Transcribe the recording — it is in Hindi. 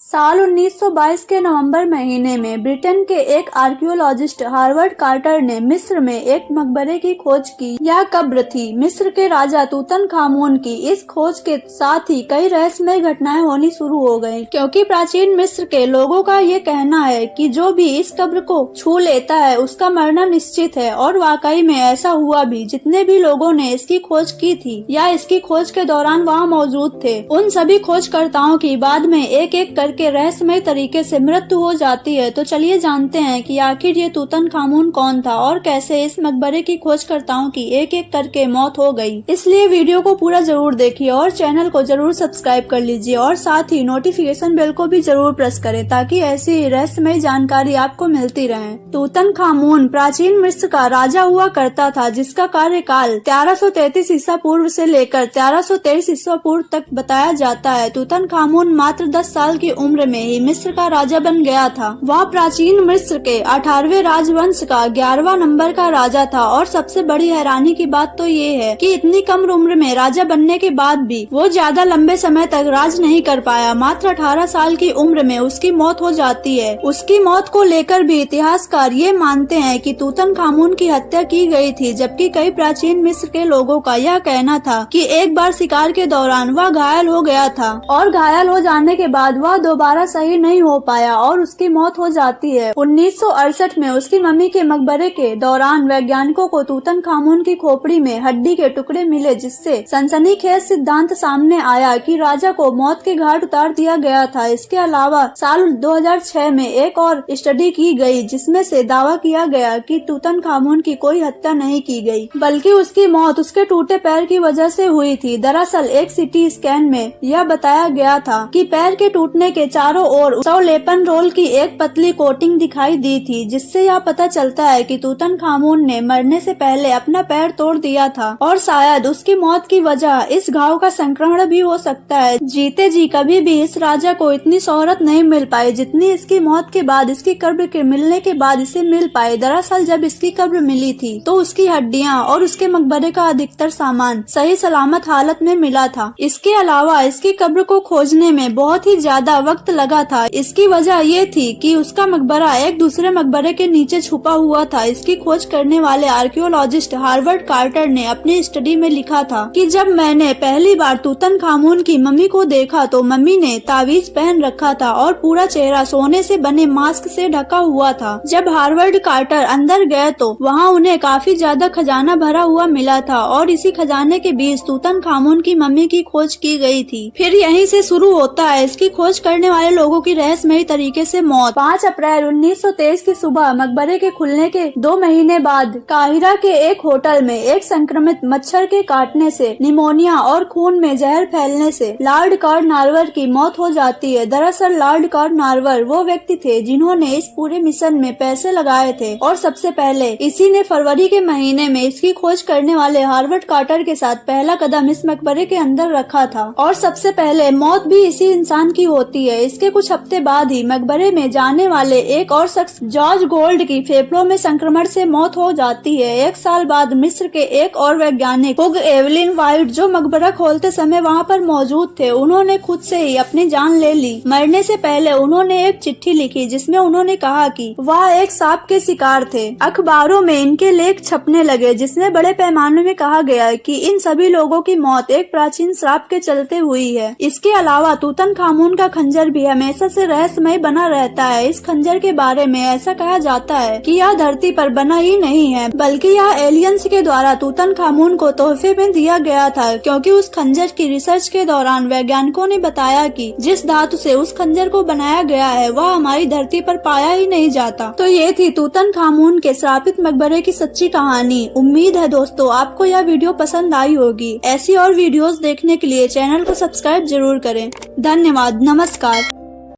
साल 1922 के नवंबर महीने में ब्रिटेन के एक आर्कियोलॉजिस्ट हार्वर्ड कार्टर ने मिस्र में एक मकबरे की खोज की। यह कब्र थी मिस्र के राजा तूतनखामून की। इस खोज के साथ ही कई रहस्यमय घटनाएं होनी शुरू हो गयी, क्योंकि प्राचीन मिस्र के लोगों का ये कहना है कि जो भी इस कब्र को छू लेता है उसका मरना निश्चित है। और वाकई में ऐसा हुआ भी। जितने भी लोगों ने इसकी खोज की थी या इसकी खोज के दौरान वहाँ मौजूद थे, उन सभी खोजकर्ताओं की बाद में एक एक करके रहस्यमय तरीके से मृत्यु हो जाती है। तो चलिए जानते हैं कि आखिर ये तूतनखामून कौन था और कैसे इस मकबरे की खोजकर्ताओं की एक एक करके मौत हो गई। इसलिए वीडियो को पूरा जरूर देखिए और चैनल को जरूर सब्सक्राइब कर लीजिए और साथ ही नोटिफिकेशन बेल को भी जरूर प्रेस करें ताकि ऐसी रहस्यमय जानकारी आपको मिलती रहे। तूतनखामून प्राचीन मिस्र का राजा हुआ करता था, जिसका कार्यकाल 1333 ईसा पूर्व से लेकर 1323 ईसा पूर्व तक बताया जाता है। तूतनखामून मात्र 10 साल की उम्र में ही मिस्र का राजा बन गया था। वह प्राचीन मिस्र के 18वें राजवंश का 11वां नंबर का राजा था। और सबसे बड़ी हैरानी की बात तो ये है कि इतनी कम उम्र में राजा बनने के बाद भी वो ज्यादा लंबे समय तक राज नहीं कर पाया। मात्र 18 साल की उम्र में उसकी मौत हो जाती है। उसकी मौत को लेकर भी इतिहासकार ये मानते हैं कि तूतनखामून की हत्या की गई थी, जबकि कई प्राचीन मिस्र के लोगों का यह कहना था कि एक बार शिकार के दौरान वह घायल हो गया था और घायल हो जाने के बाद वह दोबारा सही नहीं हो पाया और उसकी मौत हो जाती है। 1968 में उसकी मम्मी के मकबरे के दौरान वैज्ञानिकों को तूतनखामून की खोपड़ी में हड्डी के टुकड़े मिले, जिससे सनसनीखेज सिद्धांत सामने आया कि राजा को मौत के घाट उतार दिया गया था। इसके अलावा साल 2006 में एक और स्टडी की गई, जिसमें से दावा किया गया कि तूतनखामून की कोई हत्या नहीं की गई, बल्कि उसकी मौत उसके टूटे पैर की वजह से हुई थी। दरअसल एक सीटी स्कैन में यह बताया गया था कि पैर के टूटने के चारों ओर लेपन रोल की एक पतली कोटिंग दिखाई दी थी, जिससे यह पता चलता है कि तूतनखामून ने मरने से पहले अपना पैर तोड़ दिया था और शायद उसकी मौत की वजह इस घाव का संक्रमण भी हो सकता है। जीते जी कभी भी इस राजा को इतनी शोहरत नहीं मिल पाई जितनी इसकी मौत के बाद, इसकी कब्र के मिलने के बाद इसे मिल पाई। दरअसल जब इसकी कब्र मिली थी तो उसकी हड्डियां और उसके मकबरे का अधिकतर सामान सही सलामत हालत में मिला था। इसके अलावा इसकी कब्र को खोजने में बहुत ही ज्यादा वक्त लगा था। इसकी वजह ये थी कि उसका मकबरा एक दूसरे मकबरे के नीचे छुपा हुआ था। इसकी खोज करने वाले आर्कियोलॉजिस्ट हार्वर्ड कार्टर ने अपनी स्टडी में लिखा था कि जब मैंने पहली बार तूतनखामून की मम्मी को देखा तो मम्मी ने तावीज पहन रखा था और पूरा चेहरा सोने से बने मास्क से ढका हुआ था। जब हार्वर्ड कार्टर अंदर गए तो वहाँ उन्हें काफी ज्यादा खजाना भरा हुआ मिला था और इसी खजाने के बीच तूतनखामून की मम्मी की खोज की गई थी। फिर यहीं से शुरू होता है इसकी खोज करने वाले लोगों की रहस्यमयी तरीके से मौत। 5 अप्रैल 1923 की सुबह मकबरे के खुलने के 2 महीने बाद काहिरा के एक होटल में एक संक्रमित मच्छर के काटने से निमोनिया और खून में जहर फैलने से लॉर्ड कॉर्नवालिस की मौत हो जाती है। दरअसल लॉर्ड कॉर्नवालिस वो व्यक्ति थे जिन्होंने इस पूरे मिशन में पैसे लगाए थे और सबसे पहले इसी ने फरवरी के महीने में इसकी खोज करने वाले हार्वर्ड कार्टर के साथ पहला कदम इस मकबरे के अंदर रखा था। और सबसे पहले मौत भी इसी इंसान की होती है। इसके कुछ हफ्ते बाद ही मकबरे में जाने वाले एक और शख्स जॉर्ज गोल्ड की फेफड़ों में संक्रमण से मौत हो जाती है। 1 साल बाद मिस्र के एक और वैज्ञानिक हुग एवलिन वाइट, जो मकबरा खोलते समय वहां पर मौजूद थे, उन्होंने खुद से ही अपनी जान ले ली। मरने से पहले उन्होंने एक चिट्ठी लिखी जिसमें उन्होंने कहा कि वह एक सांप के शिकार थे। अखबारों में इनके लेख छपने लगे जिसमें बड़े पैमाने में कहा गया कि इन सभी लोगों की मौत एक प्राचीन श्राप के चलते हुई है। इसके अलावा तूतनखामून का खंजर भी हमेशा से रहस्यमय बना रहता है। इस खंजर के बारे में ऐसा कहा जाता है कि यह धरती पर बना ही नहीं है, बल्कि यह एलियंस के द्वारा तूतनखामून को तोहफे में दिया गया था, क्योंकि उस खंजर की रिसर्च के दौरान वैज्ञानिकों ने बताया कि जिस धातु से उस खंजर को बनाया गया है वह हमारी धरती पर पाया ही नहीं जाता। तो ये थी तूतनखामून के श्रापित मकबरे की सच्ची कहानी। उम्मीद है दोस्तों आपको यह वीडियो पसंद आई होगी। ऐसी और वीडियोस देखने के लिए चैनल को सब्सक्राइब जरूर करें। धन्यवाद। नमस्कार।